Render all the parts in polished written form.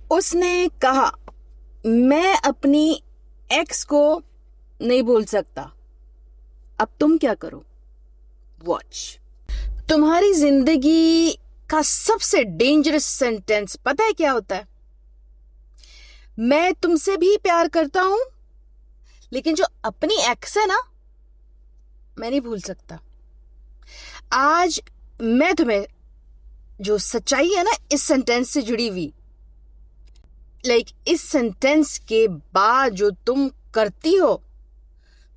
उसने कहा, मैं अपनी एक्स को नहीं भूल सकता। अब तुम क्या करो? वॉच। तुम्हारी जिंदगी का सबसे डेंजरस सेंटेंस पता है क्या होता है? मैं तुमसे भी प्यार करता हूं, लेकिन जो अपनी एक्स है ना, मैं नहीं भूल सकता। आज मैं तुम्हें जो सच्चाई है ना इस सेंटेंस से जुड़ी हुई, इस सेंटेंस के बाद जो तुम करती हो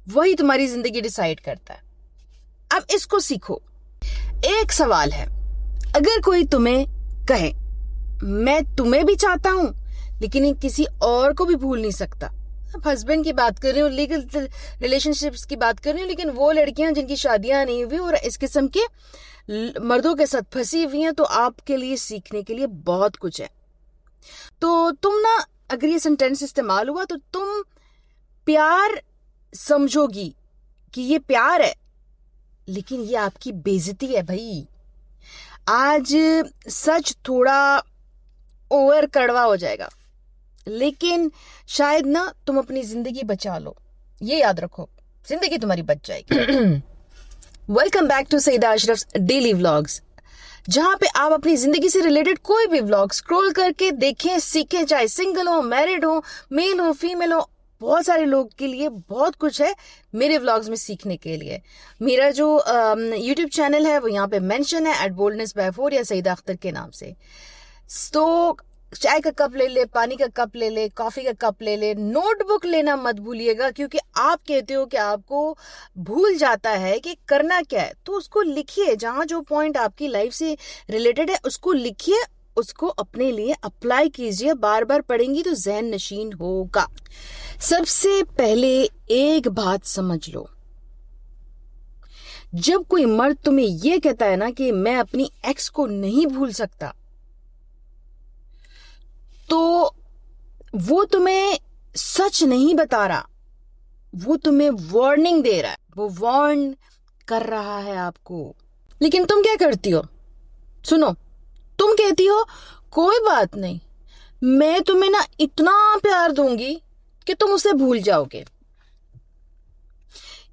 वही तुम्हारी जिंदगी डिसाइड करता है। अब इसको सीखो। एक सवाल है, अगर कोई तुम्हें कहे मैं तुम्हें भी चाहता हूं लेकिन किसी और को भी भूल नहीं सकता, अब हस्बैंड की बात कर रही हूँ, लीगल रिलेशनशिप्स की बात कर रही हूँ, लेकिन वो लड़कियां जिनकी शादियां नहीं हुई और इस किस्म के मर्दों के साथ फंसी हुई हैं, तो आपके लिए सीखने के लिए बहुत कुछ है। तो तुम ना, अगर ये सेंटेंस इस्तेमाल हुआ तो तुम प्यार समझोगी कि ये प्यार है, लेकिन ये आपकी बेइज्जती है भाई। आज सच थोड़ा ओवर कड़वा हो जाएगा, लेकिन शायद ना तुम अपनी जिंदगी बचा लो। ये याद रखो, जिंदगी तुम्हारी बच जाएगी। Welcome back to Saeeda Ashraf daily vlogs, जहां पे आप अपनी जिंदगी से रिलेटेड कोई भी व्लॉग स्क्रॉल करके देखें, सीखें, चाहे सिंगल हो, मैरिड हो, मेल हो, फीमेल हो। बहुत सारे लोग के लिए बहुत कुछ है मेरे व्लॉग्स में सीखने के लिए। मेरा जो यूट्यूब चैनल है वो यहाँ पे मेंशन है @boldness4 या सईदा अख्तर के नाम से। तो चाय का कप ले ले, पानी का कप ले ले, कॉफी का कप ले ले, नोटबुक लेना मत भूलिएगा, क्योंकि आप कहते हो कि आपको भूल जाता है कि करना क्या है। तो उसको लिखिए, जहां जो पॉइंट आपकी लाइफ से रिलेटेड है उसको लिखिए, उसको अपने लिए अप्लाई कीजिए। बार बार पढ़ेंगी तो जहन नशीन होगा। सबसे पहले एक बात समझ लो, जब कोई मर्द तुम्हें यह कहता है ना कि मैं अपनी एक्स को नहीं भूल सकता, तो वो तुम्हें सच नहीं बता रहा, वो तुम्हें वार्निंग दे रहा है, वो वार्न कर रहा है आपको। लेकिन तुम क्या करती हो? सुनो, तुम कहती हो कोई बात नहीं, मैं तुम्हें ना इतना प्यार दूंगी कि तुम उसे भूल जाओगे।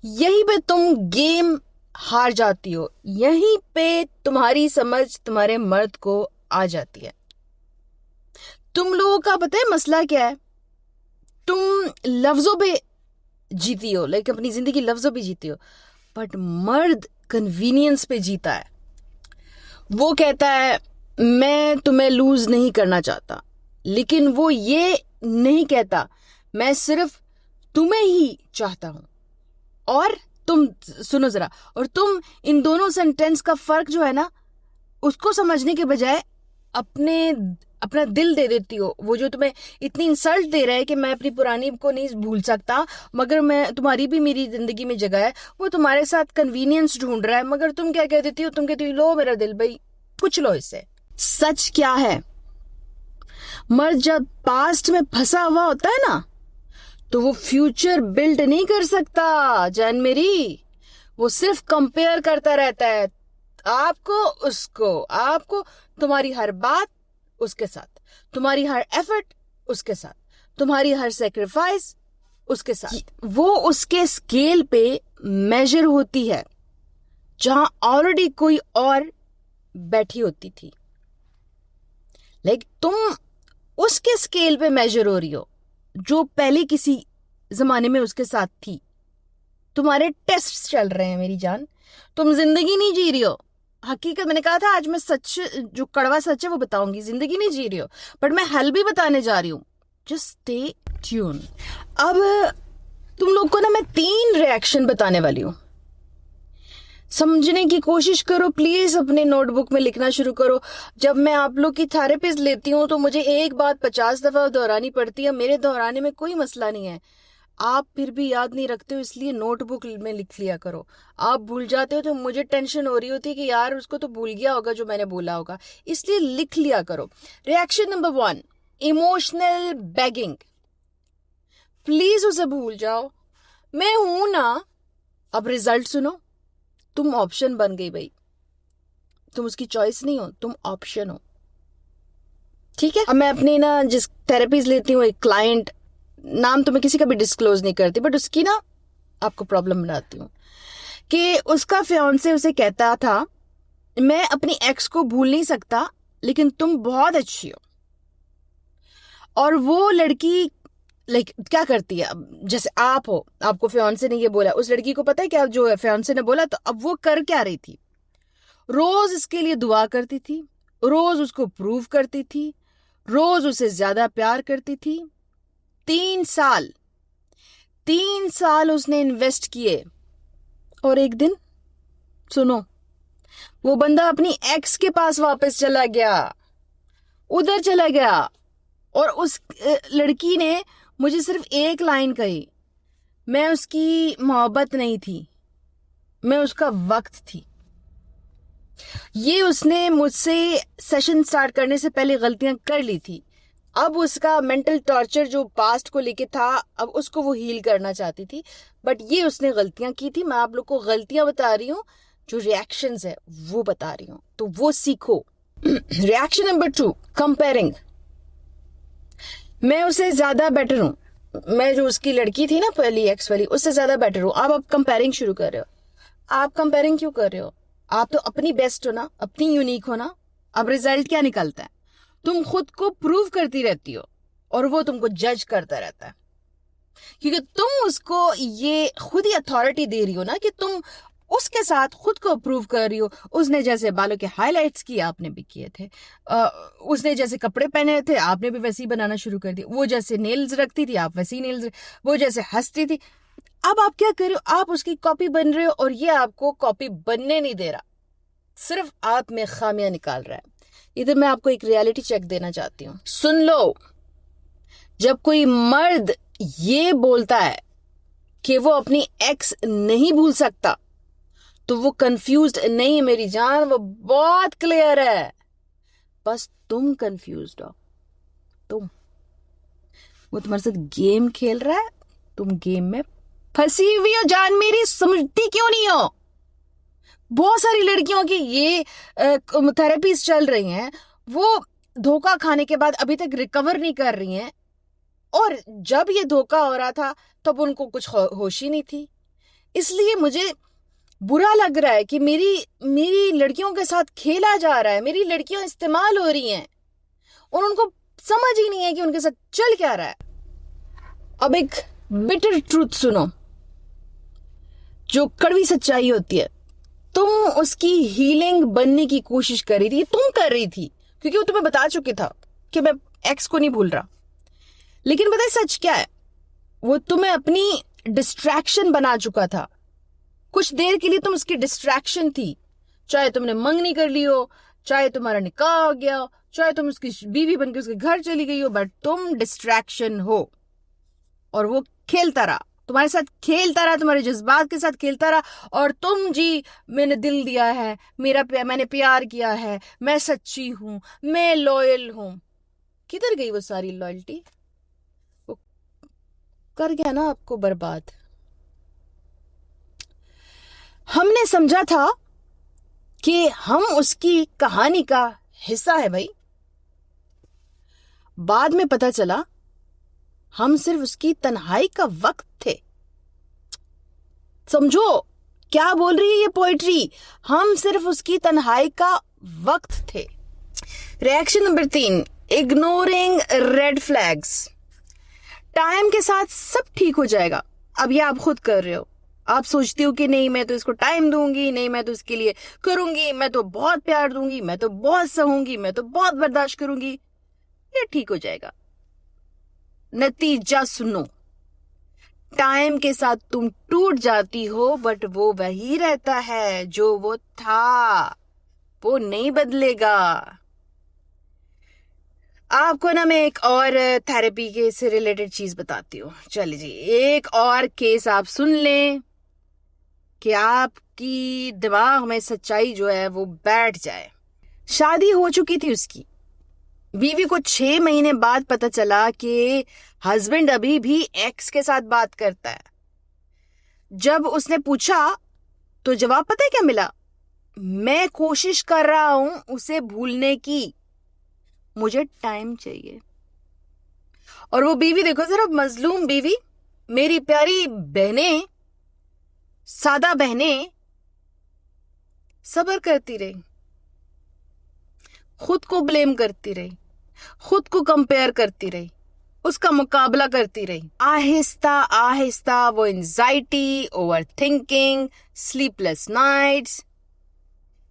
यहीं पे तुम गेम हार जाती हो, यहीं पे तुम्हारी समझ तुम्हारे मर्द को आ जाती है। तुम लोगों का पता है मसला क्या है? तुम लफ्जों पे जीती हो, अपनी जिंदगी लफ्जों पे जीती हो, बट मर्द कन्वीनियंस पे जीता है। वो कहता है मैं तुम्हें लूज नहीं करना चाहता, लेकिन वो ये नहीं कहता मैं सिर्फ तुम्हें ही चाहता हूं। और तुम सुनो जरा, और तुम इन दोनों सेंटेंस का फर्क जो है ना, उसको समझने के बजाय अपना दिल दे देती हो। वो जो तुम्हें इतनी इंसल्ट दे रहा है कि मैं अपनी पुरानी को नहीं भूल सकता, मगर मैं तुम्हारी भी मेरी जिंदगी में जगह है, वो तुम्हारे साथ कन्वीनियंस ढूंढ रहा है, मगर तुम क्या कह देती हो? तुम कहती हो लो मेरा दिल भाई, पूछ लो इससे। सच क्या है? मर्द जब पास्ट में फंसा हुआ होता है ना, तो वो फ्यूचर बिल्ड नहीं कर सकता जान मेरी। वो सिर्फ कंपेयर करता रहता है आपको उसको, आपको, तुम्हारी हर बात उसके साथ, तुम्हारी हर एफर्ट उसके साथ, तुम्हारी हर सेक्रीफाइस उसके साथ। वो उसके स्केल पे मेजर होती है जहां ऑलरेडी कोई और बैठी होती थी। तुम उसके स्केल पे मेजर हो रही हो जो पहले किसी जमाने में उसके साथ थी। तुम्हारे टेस्ट चल रहे हैं मेरी जान, तुम जिंदगी नहीं जी रही हो। हकीकत, मैंने कहा था आज मैं सच, जो कड़वा सच है वो बताऊंगी। जिंदगी नहीं जी रही हो, बट मैं हल भी बताने जा रही हूं। Just stay tune. अब तुम लोग को ना मैं 3 रिएक्शन बताने वाली हूं, समझने की कोशिश करो प्लीज। अपने नोटबुक में लिखना शुरू करो। जब मैं आप लोग की थेरेपिस्ट लेती हूँ तो मुझे एक बात 50 दफा दोहरानी पड़ती है। मेरे दोहराने में कोई मसला नहीं है, आप फिर भी याद नहीं रखते हो, इसलिए नोटबुक में लिख लिया करो। आप भूल जाते हो तो मुझे टेंशन हो रही होती है कि यार उसको तो भूल गया होगा जो मैंने बोला होगा, इसलिए लिख लिया करो। Reaction number 1, emotional bagging. Please उसे भूल जाओ, मैं हूं ना। अब रिजल्ट सुनो, तुम ऑप्शन बन गई भाई। तुम उसकी चॉइस नहीं हो, तुम ऑप्शन हो। ठीक है। अब मैं अपनी ना जिस थेरेपीज लेती हूँ, एक क्लाइंट, नाम तो मैं किसी का भी डिस्क्लोज नहीं करती, बट उसकी ना आपको प्रॉब्लम बनाती हूँ कि उसका फियांसे उसे कहता था मैं अपनी एक्स को भूल नहीं सकता, लेकिन तुम बहुत अच्छी हो। और वो लड़की लाइक क्या करती है, अब जैसे आप हो, आपको फियांसे ने ये बोला, उस लड़की को पता है क्या जो है फियांसे ने बोला, तो अब वो कर क्या रही थी, रोज इसके लिए दुआ करती थी, रोज उसको प्रूव करती थी, रोज उसे ज्यादा प्यार करती थी। 3 साल 3 साल उसने इन्वेस्ट किए, और एक दिन सुनो, वो बंदा अपनी एक्स के पास वापस चला गया, उधर चला गया, और उस लड़की ने मुझे सिर्फ एक लाइन कही, मैं उसकी मोहब्बत नहीं थी, मैं उसका वक्त थी। ये उसने मुझसे सेशन स्टार्ट करने से पहले गलतियां कर ली थी। अब उसका मेंटल टॉर्चर जो पास्ट को लेके था, अब उसको वो हील करना चाहती थी, बट ये उसने गलतियां की थी। मैं आप लोग को गलतियां बता रही हूँ, जो रिएक्शंस है वो बता रही हूँ, तो वो सीखो। Reaction number 2, comparing. मैं उससे ज्यादा बेटर हूँ, मैं जो उसकी लड़की थी ना पहली एक्स वाली, उससे ज्यादा बेटर हूँ। आप कंपेयरिंग शुरू कर रहे हो। आप कंपेयरिंग क्यों कर रहे हो? आप तो अपनी बेस्ट हो ना, अपनी यूनिक हो ना। अब रिजल्ट क्या निकलता है? तुम खुद को प्रूव करती रहती हो, और वो तुमको जज करता रहता है, क्योंकि तुम उसको ये खुद ही अथॉरिटी दे रही हो ना कि तुम उसके साथ खुद को प्रूव कर रही हो। उसने जैसे बालों के हाइलाइट्स किए, आपने भी किए थे। उसने जैसे कपड़े पहने थे, आपने भी वैसे ही बनाना शुरू कर दिया। वो जैसे नेल्स रखती थी, आप वैसे ही नेल्स। वो जैसे हंसती थी, अब आप क्या कर रहे हो? आप उसकी कॉपी बन रहे हो, और ये आपको कॉपी बनने नहीं दे रहा, सिर्फ आप में खामियां निकाल रहा है। इधर मैं आपको एक रियलिटी चेक देना चाहती हूँ, सुन लो। जब कोई मर्द ये बोलता है कि वो अपनी एक्स नहीं भूल सकता, तो वो कंफ्यूज्ड नहीं है मेरी जान, वो बहुत क्लियर है। बस तुम कंफ्यूज्ड हो। वो तुम्हारे साथ गेम खेल रहा है, तुम गेम में फंसी हुई हो जान मेरी, समझती क्यों नहीं हो? बहुत सारी लड़कियों की ये थेरेपीज चल रही हैं, वो धोखा खाने के बाद अभी तक रिकवर नहीं कर रही हैं, और जब ये धोखा हो रहा था तब उनको कुछ होश ही नहीं थी। इसलिए मुझे बुरा लग रहा है कि मेरी लड़कियों के साथ खेला जा रहा है, मेरी लड़कियां इस्तेमाल हो रही हैं, और उनको समझ ही नहीं है कि उनके साथ चल क्या रहा है। अब एक बिटर ट्रूथ सुनो, जो कड़वी सच्चाई होती है। तुम उसकी हीलिंग बनने की कोशिश कर रही थी, तुम कर रही थी, क्योंकि वो तुम्हें बता चुके था कि मैं एक्स को नहीं भूल रहा। लेकिन पता है सच क्या है? वो तुम्हें अपनी डिस्ट्रैक्शन बना चुका था। कुछ देर के लिए तुम उसकी डिस्ट्रैक्शन थी, चाहे तुमने मंगनी कर ली हो, चाहे तुम्हारा निकाह हो गया हो, चाहे तुम उसकी बीवी बनकर उसके घर चली गई हो, बट तुम डिस्ट्रैक्शन हो। और वो खेलता रहा, तुम्हारे साथ खेलता रहा, तुम्हारे जज्बात के साथ खेलता रहा, और तुम जी मैंने दिल दिया है, मैंने प्यार किया है, मैं सच्ची हूं, मैं लॉयल हूं। किधर गई वो सारी लॉयल्टी? वो कर गया ना आपको बर्बाद। हमने समझा था कि हम उसकी कहानी का हिस्सा है भाई, बाद में पता चला हम सिर्फ उसकी तन्हाई का वक्त थे। समझो क्या बोल रही है ये पोएट्री, हम सिर्फ उसकी तन्हाई का वक्त थे। Reaction number 3, ignoring red flags. Time के साथ सब ठीक हो जाएगा। अब ये आप खुद कर रहे हो। आप सोचती हो कि नहीं मैं तो इसको टाइम दूंगी, नहीं मैं तो इसके लिए करूंगी, मैं तो बहुत प्यार दूंगी, मैं तो बहुत सहूंगी, मैं तो बहुत बर्दाश्त करूंगी, ये ठीक हो जाएगा। नतीजा सुनो, टाइम के साथ तुम टूट जाती हो, बट वो वही रहता है जो वो था, वो नहीं बदलेगा। आपको ना मैं एक और थेरेपी के से रिलेटेड चीज बताती हूँ। चलिए जी, एक और केस आप सुन लें कि आपकी दिमाग में सच्चाई जो है वो बैठ जाए। शादी हो चुकी थी उसकी, बीवी को 6 महीने बाद पता चला कि हस्बैंड अभी भी एक्स के साथ बात करता है। जब उसने पूछा तो जवाब पता है क्या मिला? मैं कोशिश कर रहा हूं उसे भूलने की, मुझे टाइम चाहिए। और वो बीवी देखो जरा, मजलूम बीवी, मेरी प्यारी बहनें, सादा बहनें सब्र करती रही, खुद को ब्लेम करती रही, खुद को कंपेयर करती रही, उसका मुकाबला करती रही। आहिस्ता आहिस्ता वो anxiety, over thinking, sleepless nights,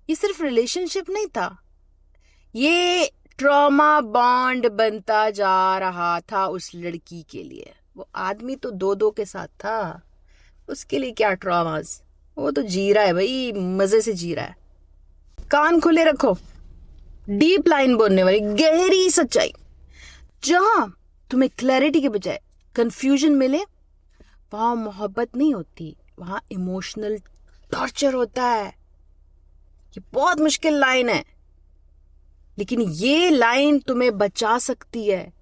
ये सिर्फ रिलेशनशिप नहीं था, ये ट्रॉमा बॉन्ड बनता जा रहा था उस लड़की के लिए। वो आदमी तो दो दो के साथ था, उसके लिए क्या ट्रॉमास, वो तो जी रहा है भाई, मजे से जी रहा है। कान खुले रखो, डीप लाइन बोलने वाली गहरी सच्चाई। जहां तुम्हें क्लैरिटी के बजाय कंफ्यूजन मिले, वहां मोहब्बत नहीं होती, वहां इमोशनल टॉर्चर होता है। ये बहुत मुश्किल लाइन है, लेकिन ये लाइन तुम्हें बचा सकती है।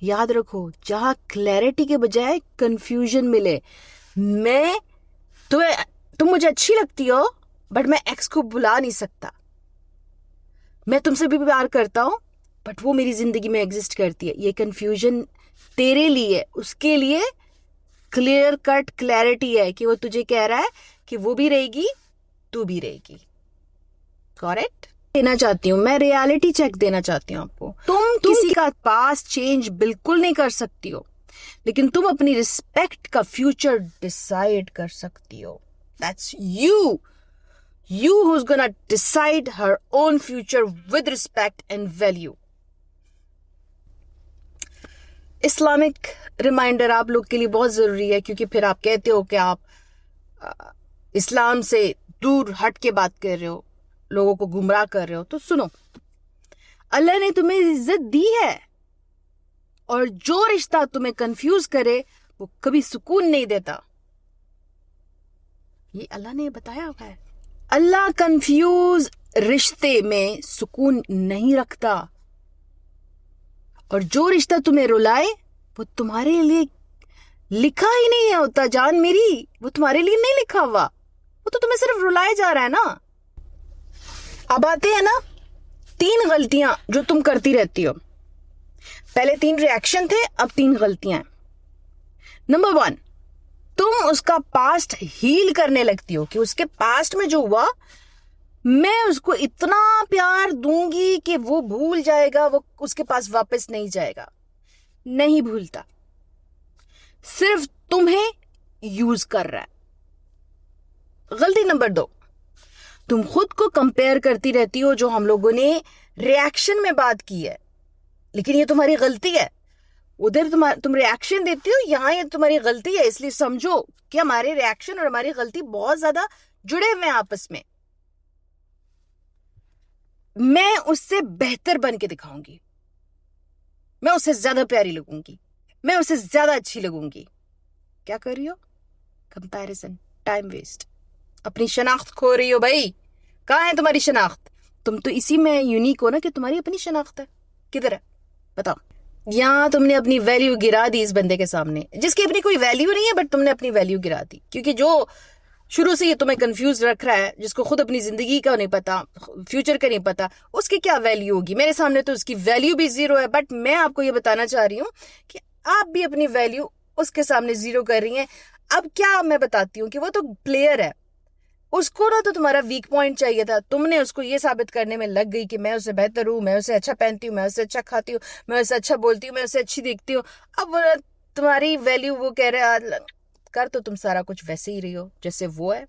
याद रखो, जहां क्लैरिटी के बजाय कंफ्यूजन मिले। तुम मुझे अच्छी लगती हो, बट मैं एक्स को बुला नहीं सकता। मैं तुमसे भी प्यार करता हूं, बट वो मेरी जिंदगी में एग्जिस्ट करती है। ये कंफ्यूजन तेरे लिए, उसके लिए क्लियर कट क्लैरिटी है कि वो तुझे कह रहा है कि वो भी रहेगी, तू भी रहेगी। करेक्ट देना चाहती हूँ मैं, रियलिटी चेक देना चाहती हूँ आपको। तुम किसी का पास्ट चेंज बिल्कुल नहीं कर सकती हो, लेकिन तुम अपनी रिस्पेक्ट का फ्यूचर डिसाइड कर सकती हो। That's you who's gonna decide her own future with respect and value. Islamic reminder आप लोग के लिए बहुत जरूरी है, क्योंकि फिर आप कहते हो कि आप इस्लाम से दूर हट के बात कर रहे हो, लोगों को गुमराह कर रहे हो। तो सुनो, अल्लाह ने तुम्हें इज्जत दी है, और जो रिश्ता तुम्हें कंफ्यूज करे वो कभी सुकून नहीं देता। ये अल्लाह ने बताया हुआ है। अल्लाह कंफ्यूज रिश्ते में सुकून नहीं रखता, और जो रिश्ता तुम्हें रुलाए वो तुम्हारे लिए लिखा ही नहीं है होता। जान मेरी, वो तुम्हारे लिए नहीं लिखा हुआ, वो तो तुम्हें सिर्फ रुलाया जा रहा है ना। अब आते हैं ना 3 गलतियां जो तुम करती रहती हो। पहले 3 रिएक्शन थे, अब 3 गलतियां। नंबर 1, तुम उसका पास्ट हील करने लगती हो कि उसके पास्ट में जो हुआ, मैं उसको इतना प्यार दूंगी कि वो भूल जाएगा, वो उसके पास वापस नहीं जाएगा। नहीं भूलता, सिर्फ तुम्हें यूज कर रहा है। गलती नंबर 2, तुम खुद को कंपेयर करती रहती हो, जो हम लोगों ने रिएक्शन में बात की है, लेकिन ये तुम्हारी गलती है। उधर तुम रिएक्शन देती हो, यहां ये तुम्हारी गलती है। इसलिए समझो कि हमारे रिएक्शन और हमारी गलती बहुत ज्यादा जुड़े हुए हैं आपस में। मैं उससे बेहतर बन के दिखाऊंगी, मैं उससे ज्यादा प्यारी लगूंगी, मैं उससे ज्यादा अच्छी लगूंगी। क्या कर रही हो? कंपैरिजन, टाइम वेस्ट, अपनी शनाख्त खो रही हो। भाई कहाँ है तुम्हारी शनाख्त? तुम तो इसी में यूनिक हो ना कि तुम्हारी अपनी शनाख्त है। किधर है बताओ? यहां तुमने अपनी वैल्यू गिरा दी इस बंदे के सामने, जिसकी अपनी कोई वैल्यू नहीं है, बट तुमने अपनी वैल्यू गिरा दी। क्योंकि जो शुरू से ये तुम्हें कंफ्यूज रख रहा है, जिसको खुद अपनी जिंदगी का नहीं पता, फ्यूचर का नहीं पता, उसकी क्या वैल्यू होगी? मेरे सामने तो उसकी वैल्यू भी 0 है। बट मैं आपको ये बताना चाह रही हूँ कि आप भी अपनी वैल्यू उसके सामने 0 कर रही हैं। अब क्या मैं बताती हूँ कि वो तो प्लेयर है, उसको ना तो तुम्हारा वीक पॉइंट चाहिए था। तुमने उसको ये साबित करने में लग गई कि मैं उससे बेहतर हूँ, मैं उससे अच्छा पहनती हूँ, मैं उससे अच्छा खाती हूँ, मैं उससे अच्छा बोलती हूँ, मैं उससे अच्छी दिखती हूँ। अब तुम्हारी वैल्यू वो कह रहे कर तो तुम सारा कुछ वैसे ही रही हो जैसे वो है।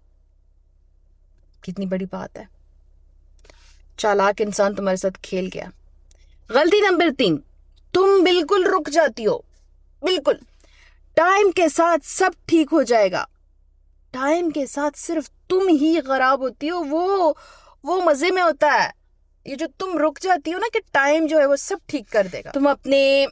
कितनी बड़ी बात है, चालाक इंसान तुम्हारे साथ खेल गया। गलती नंबर 3, तुम बिल्कुल रुक जाती हो। बिल्कुल, टाइम के साथ सब ठीक हो जाएगा। टाइम के साथ सिर्फ तुम ही खराब होती हो, वो मजे में होता है। ये जो तुम रुक जाती हो ना कि टाइम जो है वो सब ठीक कर देगा। तुम अपने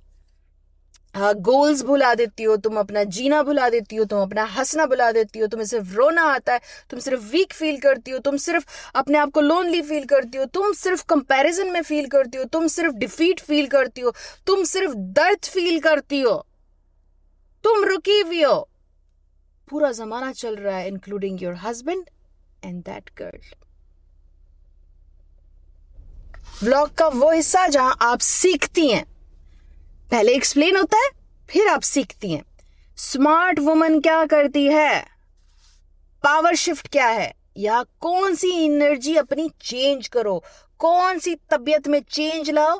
गोल्स भुला देती हो, तुम अपना जीना भुला देती हो, तुम अपना हंसना भुला देती हो, तुम्हें सिर्फ रोना आता है, तुम सिर्फ वीक फील करती हो, तुम सिर्फ अपने आप को लोनली फील करती हो, तुम सिर्फ कंपैरिजन में फील करती हो, तुम सिर्फ डिफीट फील करती हो, तुम सिर्फ दर्द फील करती हो, तुम रुकी हुई हो। पूरा जमाना चल रहा है, including your husband and that girl. Vlog का वो हिस्सा जहां आप सीखती हैं। पहले एक्सप्लेन होता है, फिर आप सीखती हैं। स्मार्ट वुमन क्या करती है, पावर शिफ्ट क्या है, या कौन सी एनर्जी अपनी चेंज करो, कौन सी तबीयत में चेंज लाओ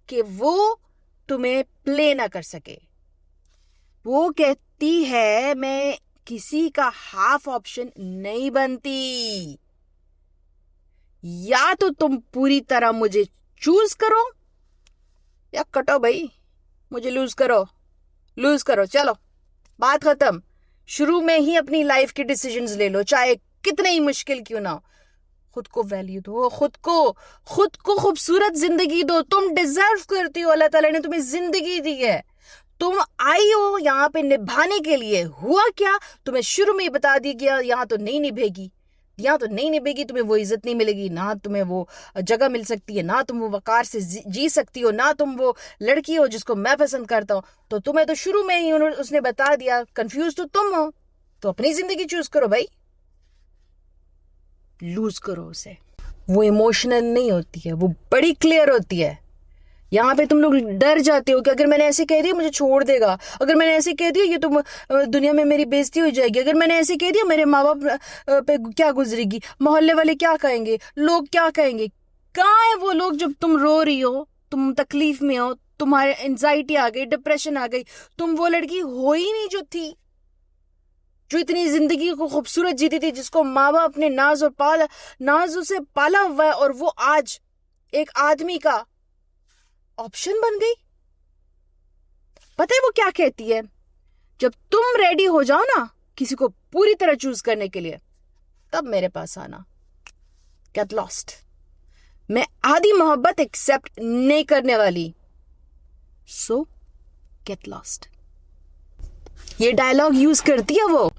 कि वो तुम्हें प्ले ना कर सके। वो कहती है मैं किसी का हाफ ऑप्शन नहीं बनती। या तो तुम पूरी तरह मुझे चूज करो या कटो भाई, मुझे लूज करो, चलो बात खत्म। शुरू में ही अपनी लाइफ के डिसीजंस ले लो, चाहे कितने ही मुश्किल क्यों ना हो। खुद को वैल्यू दो, खुद को खूबसूरत जिंदगी दो। तुम डिजर्व करती हो, अल्लाह ताला ने तुम्हें जिंदगी दी है। तुम आई हो यहाँ पे निभाने के लिए। हुआ क्या, तुम्हें शुरू में ही बता दी गया यहाँ तो नहीं निभेगी, तुम्हें वो इज्जत नहीं मिलेगी, ना तुम्हें वो जगह मिल सकती है, ना तुम वो वकार से जी सकती हो, ना तुम वो लड़की हो जिसको मैं पसंद करता हूं। तो तुम्हें तो शुरू में ही उसने बता दिया, कंफ्यूज तो तुम हो। तो अपनी जिंदगी चूज करो भाई, लूज करो उसे। वो इमोशनल नहीं होती है, वो बड़ी क्लियर होती है। यहाँ पे तुम लोग डर जाते हो कि अगर मैंने ऐसे कह दिया मुझे छोड़ देगा, अगर मैंने ऐसे कह दिया ये तो दुनिया में मेरी बेइज्जती हो जाएगी, अगर मैंने ऐसे कह दिया मेरे माँ बाप पे क्या गुजरेगी, मोहल्ले वाले क्या कहेंगे, लोग क्या कहेंगे। कहाँ है वो लोग जब तुम रो रही हो, तुम तकलीफ में हो, तुम्हारे एंजाइटी आ गई, डिप्रेशन आ गई। तुम वो लड़की हो ही नहीं जो थी, जो इतनी जिंदगी को खूबसूरत जीती थी, जिसको माँ बाप ने नाजों से पाला हुआ है, और वो आज एक आदमी का ऑप्शन बन गई। पता है वो क्या कहती है, जब तुम रेडी हो जाओ ना किसी को पूरी तरह चूज करने के लिए, तब मेरे पास आना। Get lost. मैं आधी मोहब्बत एक्सेप्ट नहीं करने वाली, सो गेट लॉस्ट। ये डायलॉग यूज करती है वो।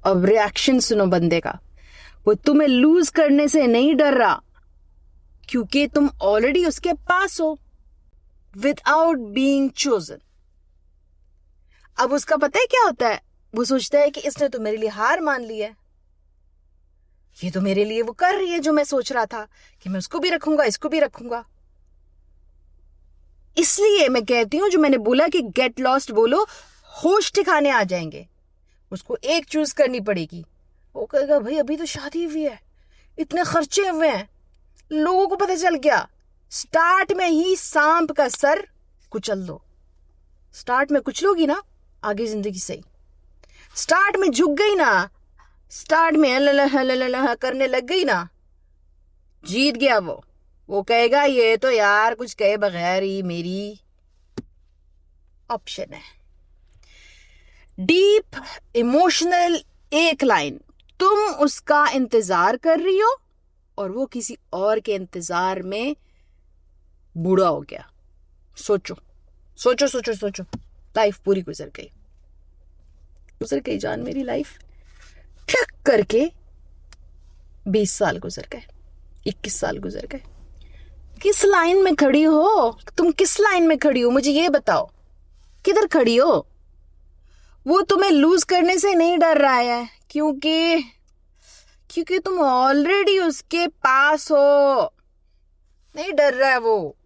अब रिएक्शन सुनो बंदे का। वो तुम्हें लूज करने से नहीं डर रहा, क्योंकि तुम ऑलरेडी उसके पास हो विदाउट बीइंग चोजन। अब उसका पता है क्या होता है, वो सोचता है कि इसने तो मेरे लिए हार मान ली है, ये तो मेरे लिए वो कर रही है जो मैं सोच रहा था कि मैं उसको भी रखूंगा, इसको भी रखूंगा। इसलिए मैं कहती हूं, जो मैंने बोला कि गेट लॉस्ट बोलो, होश ठिकाने आ जाएंगे। उसको एक चूज करनी पड़ेगी। वो कहेगा भाई अभी तो शादी हुई है, इतने खर्चे हुए हैं, लोगों को पता चल गया। स्टार्ट में ही सांप का सर कुचल दो। स्टार्ट में कुचलोगी ना, आगे जिंदगी सही। स्टार्ट में झुक गई ना, स्टार्ट में हल्ला करने लग गई ना, जीत गया वो कहेगा ये तो यार कुछ कहे बगैर ही मेरी ऑप्शन है। डीप इमोशनल एक लाइन, तुम उसका इंतजार कर रही हो और वो किसी और के इंतजार में बूढ़ा हो गया। सोचो सोचो सोचो सोचो, लाइफ पूरी गुजर गई जान मेरी। लाइफ ठक करके 20 साल गुजर गए, 21 साल गुजर गए। किस लाइन में खड़ी हो तुम? किस लाइन में खड़ी हो मुझे ये बताओ, किधर खड़ी हो? वो तुम्हें लूज करने से नहीं डर रहा है, क्योंकि तुम ऑलरेडी उसके पास हो। नहीं डर रहा है वो,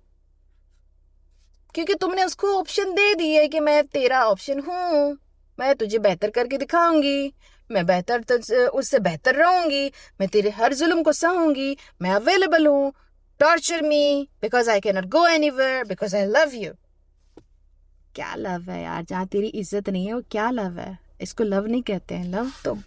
क्योंकि तुमने उसको ऑप्शन दे दी है कि मैं तेरा ऑप्शन हूं, मैं तुझे बेहतर करके दिखाऊंगी, मैं उससे बेहतर रहूंगी, मैं तेरे हर जुल्म को सहूंगी, मैं अवेलेबल हूं, torture me because I can not go anywhere because I love you. क्या लव है यार, जहाँ तेरी इज्जत नहीं है वो क्या लव है? इसको लव नहीं कहते हैं। लव तो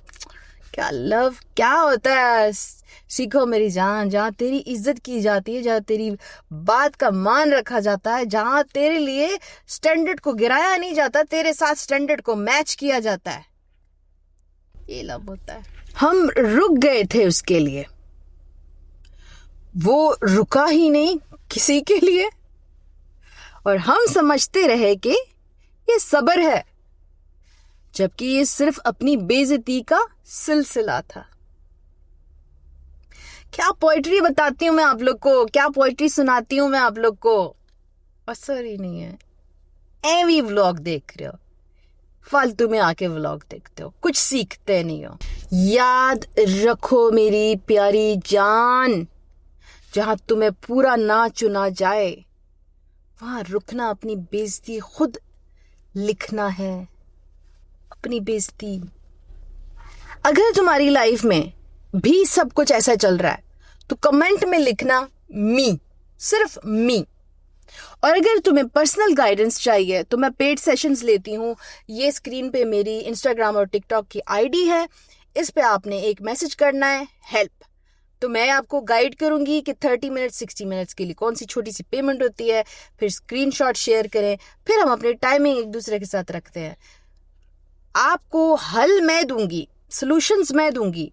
क्या, लव क्या होता है सीखो मेरी जान। जहाँ तेरी इज्जत की जाती है, जहाँ तेरी बात का मान रखा जाता है, जहाँ तेरे लिए स्टैंडर्ड को गिराया नहीं जाता, तेरे साथ स्टैंडर्ड को मैच किया जाता है, ये लव होता है। हम रुक गए थे उसके लिए, वो रुका ही नहीं किसी के लिए, और हम समझते रहे कि ये सब्र है, जबकि ये सिर्फ अपनी बेइज्जती का सिलसिला था। क्या पोएट्री बताती हूं मैं आप लोग को, क्या पोएट्री सुनाती हूं मैं आप लोग को, असर ही नहीं है। एवी व्लॉग देख रहे हो, फालतू में आके व्लॉग देखते हो, कुछ सीखते नहीं हो। याद रखो मेरी प्यारी जान, जहां तुम्हें पूरा ना चुना जाए वहां रुकना, अपनी बेइज्जती खुद लिखना है, अपनी बेइज्जती। अगर तुम्हारी लाइफ में भी सब कुछ ऐसा चल रहा है तो कमेंट में लिखना मी, सिर्फ मी। और अगर तुम्हें पर्सनल गाइडेंस चाहिए तो मैं पेड सेशंस लेती हूँ। ये स्क्रीन पे मेरी इंस्टाग्राम और टिकटॉक की आईडी है, इस पे आपने एक मैसेज करना है हेल्प, तो मैं आपको गाइड करूंगी कि 30 मिनट 60 मिनट्स के लिए कौन सी छोटी सी पेमेंट होती है। फिर स्क्रीनशॉट शेयर करें, फिर हम अपने टाइमिंग एक दूसरे के साथ रखते हैं। आपको हल मैं दूंगी, सॉल्यूशंस मैं दूंगी।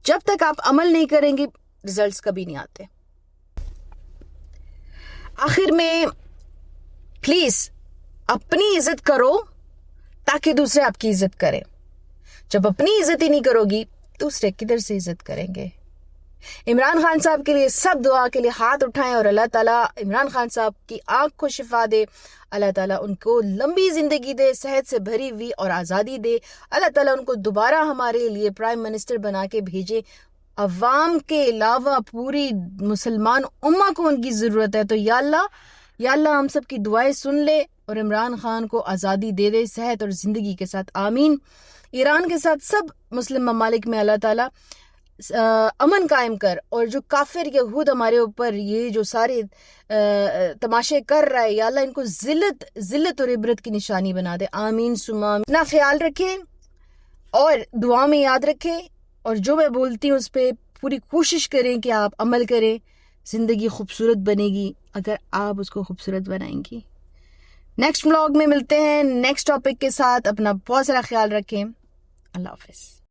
जब तक आप अमल नहीं करेंगे रिजल्ट्स कभी नहीं आते। आखिर में प्लीज अपनी इज्जत करो ताकि दूसरे आपकी इज्जत करें। जब अपनी इज्जत ही नहीं करोगी दूसरे किधर से इज्जत करेंगे। इमरान खान साहब के लिए सब दुआ के लिए हाथ उठाएं और अल्लाह ताला इमरान खान साहब की आंख को शिफा दे, अल्लाह ताला उनको लंबी जिंदगी दे, सेहत से भरी हुई और आज़ादी दे। अल्लाह ताला उनको दोबारा हमारे लिए प्राइम मिनिस्टर बना के भेजे। अवाम के अलावा पूरी मुसलमान उम्मा को उनकी ज़रूरत है। तो या अल्लाह हम सब की दुआएं सुन ले और इमरान खान को आज़ादी दे दे सेहत और ज़िंदगी के साथ, आमीन। ईरान के साथ सब मुस्लिम ममालिक में अल्लाह ताला अमन कायम कर, और जो काफिर यहूद हमारे ऊपर ये जो सारे तमाशे कर रहा है, या अल्लाह इनको जिल्लत और इबरत की निशानी बना दे, आमीन सुमा। अपना ख्याल रखें और दुआ में याद रखें, और जो मैं बोलती हूँ उस पर पूरी कोशिश करें कि आप अमल करें। जिंदगी खूबसूरत बनेगी अगर आप उसको खूबसूरत बनाएंगी। नेक्स्ट व्लॉग में मिलते हैं नेक्स्ट टॉपिक के साथ। अपना बहुत सारा ख्याल रखें। अल्लाह हाफिज।